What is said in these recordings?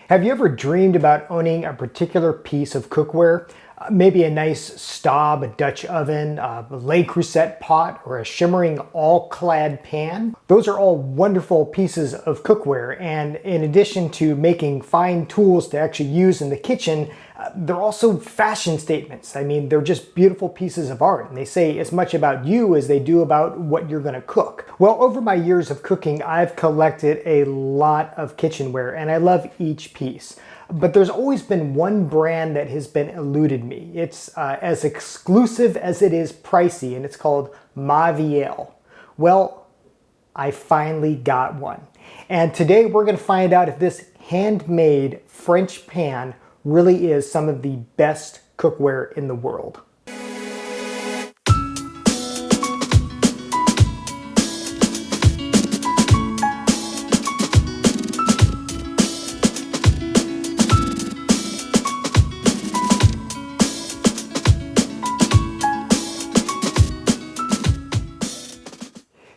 Have you ever dreamed about owning a particular piece of cookware? Maybe a nice Staub, a Dutch oven, a Le Creuset pot, or a shimmering all-clad pan? Those are all wonderful pieces of cookware, and in addition to making fine tools to actually use in the kitchen, they're also fashion statements. I mean, they're just beautiful pieces of art, and they say as much about you as they do about what you're gonna cook. Well, over my years of cooking, I've collected a lot of kitchenware, and I love each piece. But there's always been one brand that has been eluded me. It's as exclusive as it is pricey, and it's called Mauviel. Well, I finally got one. And today we're gonna find out if this handmade French pan really is some of the best cookware in the world.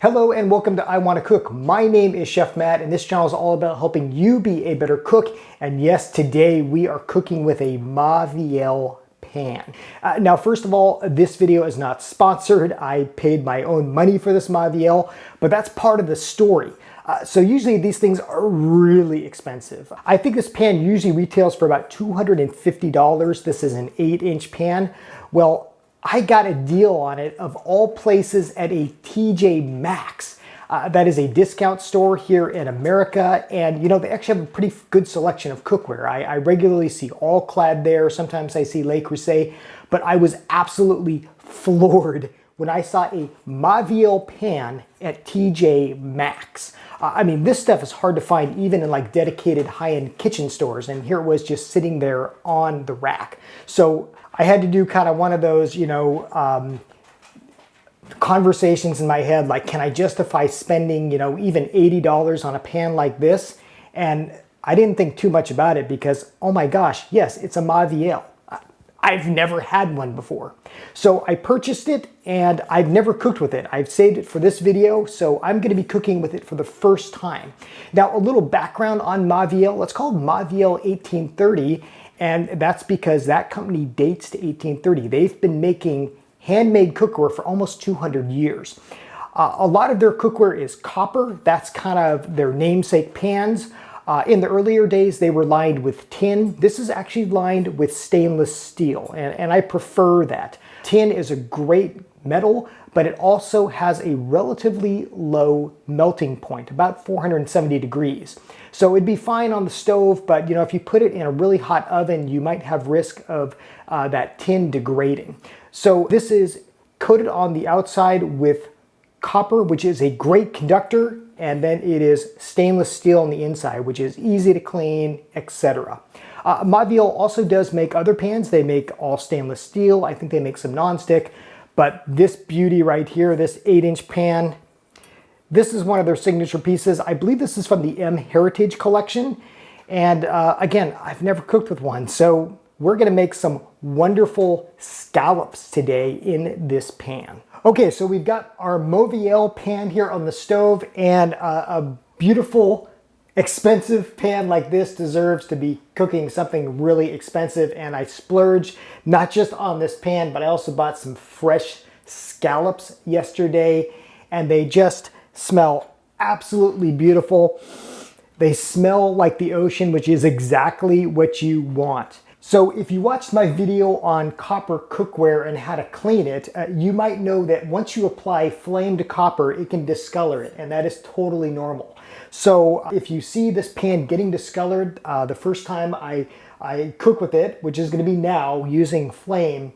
Hello and welcome to I Want to Cook. My name is Chef Matt and this channel is all about helping you be a better cook. And yes, today we are cooking with a Mauviel pan. Now, first of all, this video is not sponsored. I paid my own money for this Mauviel, but that's part of the story. So usually these things are really expensive. I think this pan usually retails for about $250. This is an 8-inch pan. Well, I got a deal on it of all places at a TJ Maxx. That is a discount store here in America, and you know, they actually have a pretty good selection of cookware. I regularly see All Clad there, sometimes I see Le Creuset, but I was absolutely floored when I saw a Mauviel pan at TJ Maxx. I mean, this stuff is hard to find even in like dedicated high-end kitchen stores, and here it was just sitting there on the rack. So I had to do kind of one of those, you know, conversations in my head, like, can I justify spending, you know, even $80 on a pan like this? And I didn't think too much about it because, oh my gosh, yes, it's a Mauviel. I've never had one before. So I purchased it and I've never cooked with it. I've saved it for this video, so I'm gonna be cooking with it for the first time. Now, a little background on Mauviel. It's called Mauviel 1830, and that's because that company dates to 1830. They've been making handmade cookware for almost 200 years. A lot of their cookware is copper. That's kind of their namesake pans. In the earlier days, they were lined with tin. This is actually lined with stainless steel, and I prefer that. Tin is a great metal, but it also has a relatively low melting point, about 470 degrees. So it'd be fine on the stove, but you know, if you put it in a really hot oven, you might have risk of that tin degrading. So this is coated on the outside with copper, which is a great conductor, and then it is stainless steel on the inside, which is easy to clean, etc. Mauviel also does make other pans. They make all stainless steel. I think they make some nonstick, but this beauty right here, this 8-inch pan, this is one of their signature pieces. I believe this is from the M Heritage collection. And again, I've never cooked with one, so we're gonna make some wonderful scallops today in this pan. Okay, so we've got our Mauviel pan here on the stove, and a beautiful, expensive pan like this deserves to be cooking something really expensive, and I splurged not just on this pan, but I also bought some fresh scallops yesterday, and they just smell absolutely beautiful. They smell like the ocean, which is exactly what you want. So if you watched my video on copper cookware and how to clean it, you might know that once you apply flame to copper, it can discolor it, and that is totally normal. So if you see this pan getting discolored the first time I cook with it, which is going to be now using flame,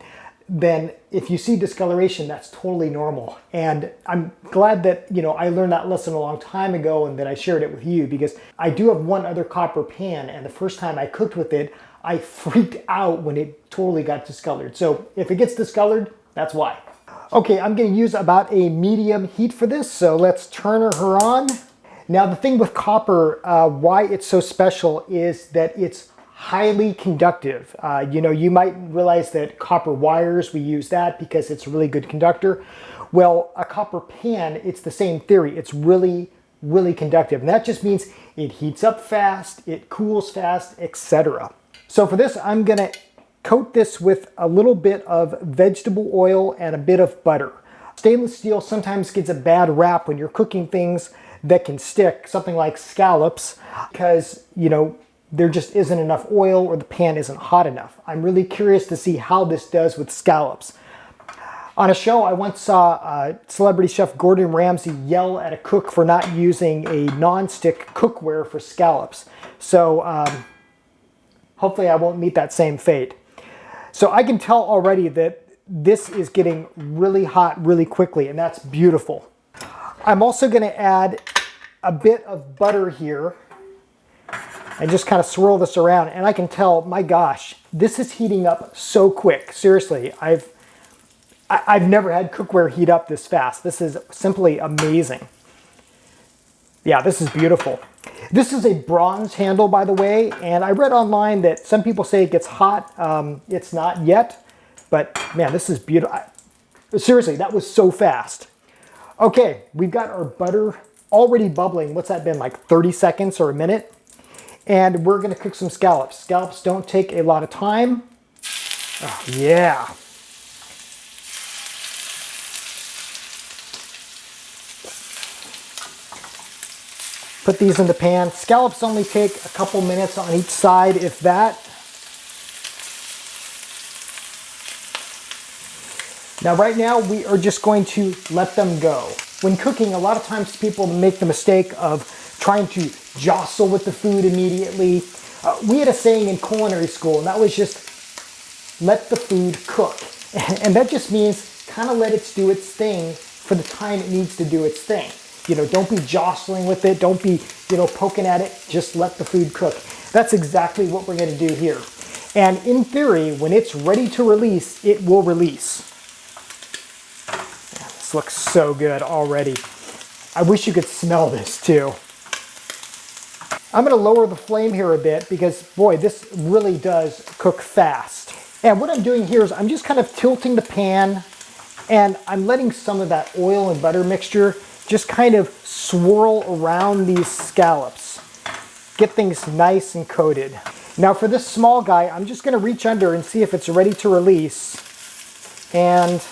then if you see discoloration, that's totally normal. And I'm glad that, you know, I learned that lesson a long time ago and that I shared it with you, because I do have one other copper pan, and the first time I cooked with it, I freaked out when it totally got discolored. So if it gets discolored, that's why. Okay, I'm gonna use about a medium heat for this, so let's turn her on. Now, the thing with copper, why it's so special is that it's highly conductive. You know, you might realize that copper wires, we use that because it's a really good conductor. Well, a copper pan, it's the same theory. It's really, really conductive. And that just means it heats up fast, it cools fast, etc. So for this, I'm gonna coat this with a little bit of vegetable oil and a bit of butter. Stainless steel sometimes gets a bad rap when you're cooking things that can stick, something like scallops, because, you know, there just isn't enough oil or the pan isn't hot enough. I'm really curious to see how this does with scallops. On a show, I once saw celebrity chef Gordon Ramsay yell at a cook for not using a non-stick cookware for scallops. So hopefully I won't meet that same fate. So I can tell already that this is getting really hot really quickly, and that's beautiful. I'm also going to add a bit of butter here and just kind of swirl this around, and I can tell, my gosh, this is heating up so quick. Seriously, I've never had cookware heat up this fast. This is simply amazing. Yeah, this is beautiful. This is a bronze handle, by the way, and I read online that some people say it gets hot. It's not yet, but man, this is beautiful. Seriously, that was so fast. Okay, we've got our butter already bubbling. What's that been, like 30 seconds or a minute? And we're gonna cook some scallops. Scallops don't take a lot of time. Oh, yeah. Put these in the pan. Scallops only take a couple minutes on each side, if that. Now right now we are just going to let them go. When cooking, a lot of times people make the mistake of trying to jostle with the food immediately. We had a saying in culinary school, and that was just let the food cook. And that just means kind of let it do its thing for the time it needs to do its thing. You know, don't be jostling with it. Don't be, you know, poking at it. Just let the food cook. That's exactly what we're going to do here. And in theory, when it's ready to release, it will release. This looks so good already. I wish you could smell this too. I'm going to lower the flame here a bit because, boy, this really does cook fast. And what I'm doing here is I'm just kind of tilting the pan, and I'm letting some of that oil and butter mixture just kind of swirl around these scallops. Get things nice and coated. Now for this small guy, I'm just gonna reach under and see if it's ready to release. And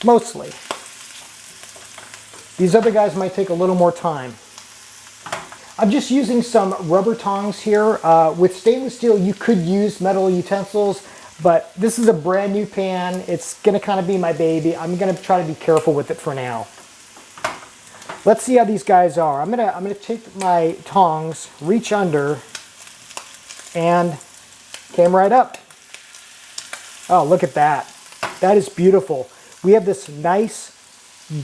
mostly. These other guys might take a little more time. I'm just using some rubber tongs here. With stainless steel, you could use metal utensils, but this is a brand new pan. It's gonna kind of be my baby. I'm gonna try to be careful with it for now. Let's see how these guys are. I'm gonna take my tongs, reach under, and came right up. Oh, look at that. That is beautiful. We have this nice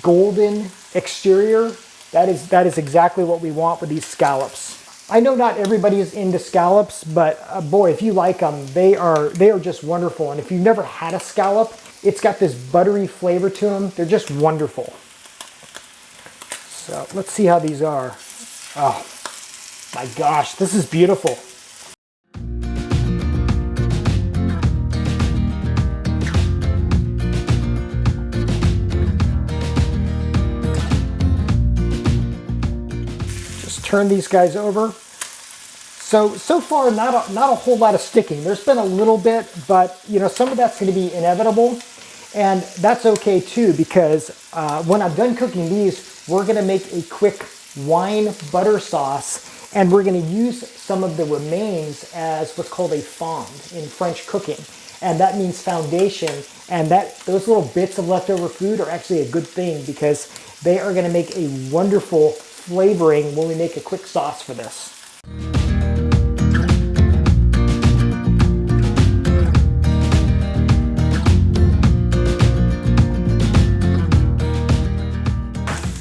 golden exterior. That is exactly what we want with these scallops. I know not everybody is into scallops, but boy, if you like them, they are just wonderful. And if you've never had a scallop, it's got this buttery flavor to them. They're just wonderful. So let's see how these are. Oh my gosh, this is beautiful. Just turn these guys over. So far not a whole lot of sticking. There's been a little bit, but you know, some of that's going to be inevitable. And that's okay too, because when I'm done cooking these, we're gonna make a quick wine butter sauce, and we're gonna use some of the remains as what's called a fond in French cooking. And that means foundation, and those little bits of leftover food are actually a good thing because they are gonna make a wonderful flavoring when we make a quick sauce for this.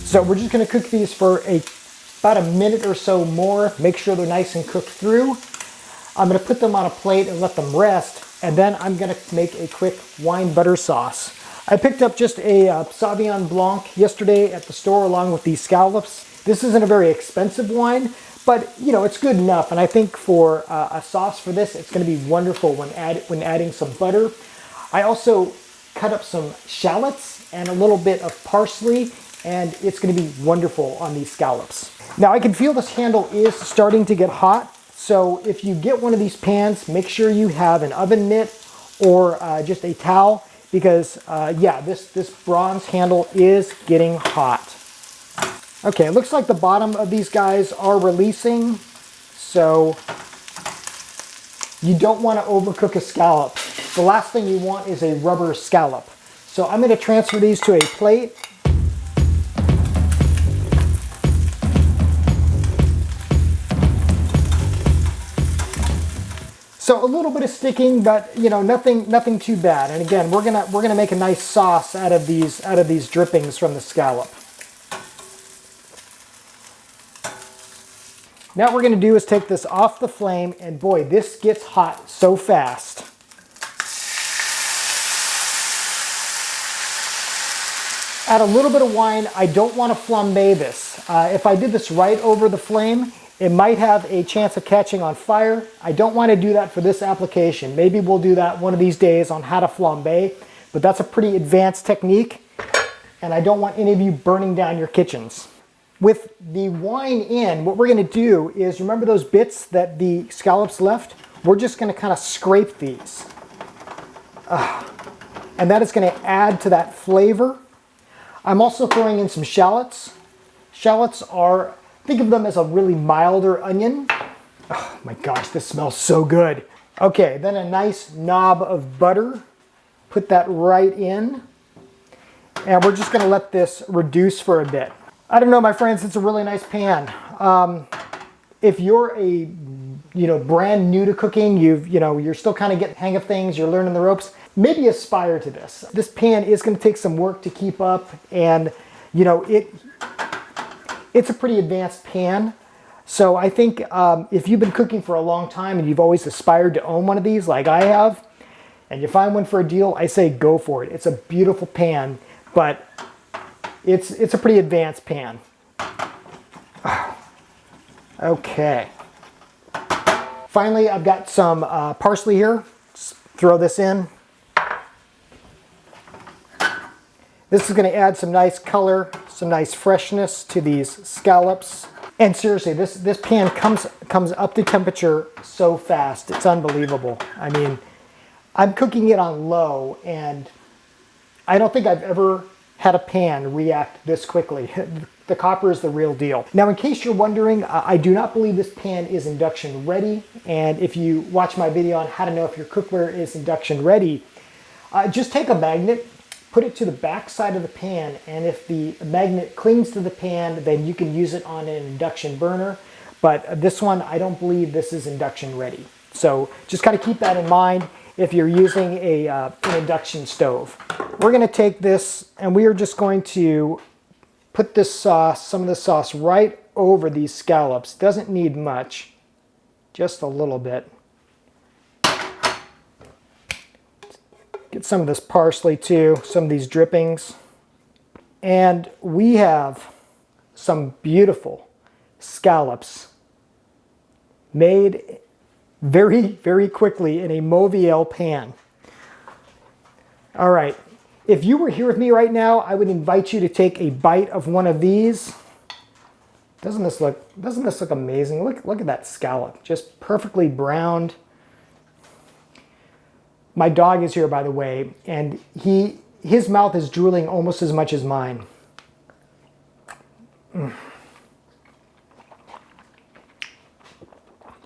So we're just going to cook these for about a minute or so more. Make sure they're nice and cooked through. I'm going to put them on a plate and let them rest, and then I'm going to make a quick wine butter sauce. I picked up just a Sauvignon Blanc yesterday at the store along with these scallops. This isn't a very expensive wine, but you know, it's good enough. And I think for a sauce for this, it's going to be wonderful when adding some butter. I also cut up some shallots and a little bit of parsley and it's going to be wonderful on these scallops. Now I can feel this handle is starting to get hot, so if you get one of these pans, make sure you have an oven mitt or just a towel, because yeah, this bronze handle is getting hot. Okay, it looks like the bottom of these guys are releasing, so you don't want to overcook a scallop. The last thing you want is a rubber scallop. So I'm going to transfer these to a plate. So a little bit of sticking, but you know, nothing too bad. And again, we're gonna make a nice sauce out of these drippings from the scallop. Now what we're gonna do is take this off the flame, and boy, this gets hot so fast. Add a little bit of wine. I don't want to flambe this. If I did this right over the flame, it might have a chance of catching on fire. I don't want to do that for this application. Maybe we'll do that one of these days on how to flambe, but that's a pretty advanced technique, and I don't want any of you burning down your kitchens. With the wine in, what we're going to do is, remember those bits that the scallops left? We're just going to kind of scrape these. And that is going to add to that flavor. I'm also throwing in some shallots. Shallots are, think of them as a really milder onion. Oh my gosh, this smells so good. Okay, then a nice knob of butter. Put that right in. And we're just going to let this reduce for a bit. I don't know, my friends, it's a really nice pan. If you're brand new to cooking, you're still kind of getting the hang of things, you're learning the ropes, maybe aspire to this. This pan is going to take some work to keep up, and it's a pretty advanced pan. So I think if you've been cooking for a long time and you've always aspired to own one of these like I have, and you find one for a deal, I say go for it. It's a beautiful pan, but it's a pretty advanced pan. Okay. Finally, I've got some parsley here. Just throw this in. This is going to add some nice color, some nice freshness to these scallops. And seriously, this pan comes up to temperature so fast. It's unbelievable. I mean, I'm cooking it on low, and I don't think I've ever had a pan react this quickly. The copper is the real deal. Now, in case you're wondering, I do not believe this pan is induction ready. And if you watch my video on how to know if your cookware is induction ready, just take a magnet, put it to the back side of the pan, and if the magnet clings to the pan, then you can use it on an induction burner. But this one, I don't believe this is induction ready. So just kind of keep that in mind if you're using an induction stove. We're going to take this, and we are just going to put this sauce, some of the sauce, right over these scallops. Doesn't need much, just a little bit. Get some of this parsley too, some of these drippings. And we have some beautiful scallops made very, very quickly in a Mauviel pan. All right, if you were here with me right now, I would invite you to take a bite of one of these. Doesn't this look amazing? Look at that scallop, just perfectly browned. My dog is here, by the way, and his mouth is drooling almost as much as mine. Mm.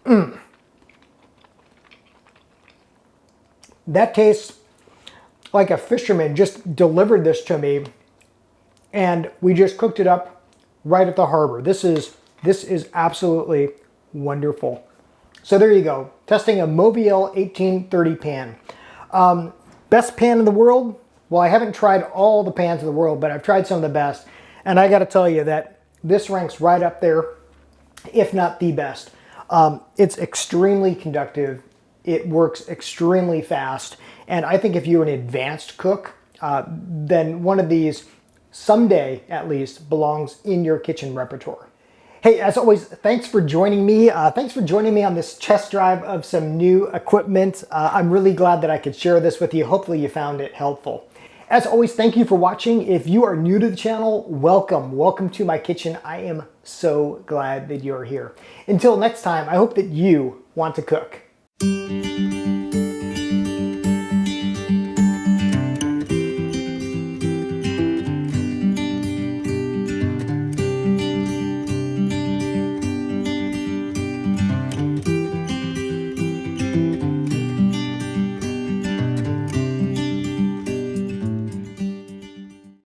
Mm. That tastes like a fisherman just delivered this to me, and we just cooked it up right at the harbor. This is absolutely wonderful. So there you go, testing a Mauviel 1830 pan. Best pan in the world? Well, I haven't tried all the pans in the world, but I've tried some of the best, and I got to tell you that this ranks right up there, if not the best. It's extremely conductive. It works extremely fast, and I think if you're an advanced cook, then one of these, someday at least, belongs in your kitchen repertoire. Hey, as always, thanks for joining me. Thanks for joining me on this test drive of some new equipment. I'm really glad that I could share this with you. Hopefully you found it helpful. As always, thank you for watching. If you are new to the channel, welcome. Welcome to my kitchen. I am so glad that you're here. Until next time, I hope that you want to cook.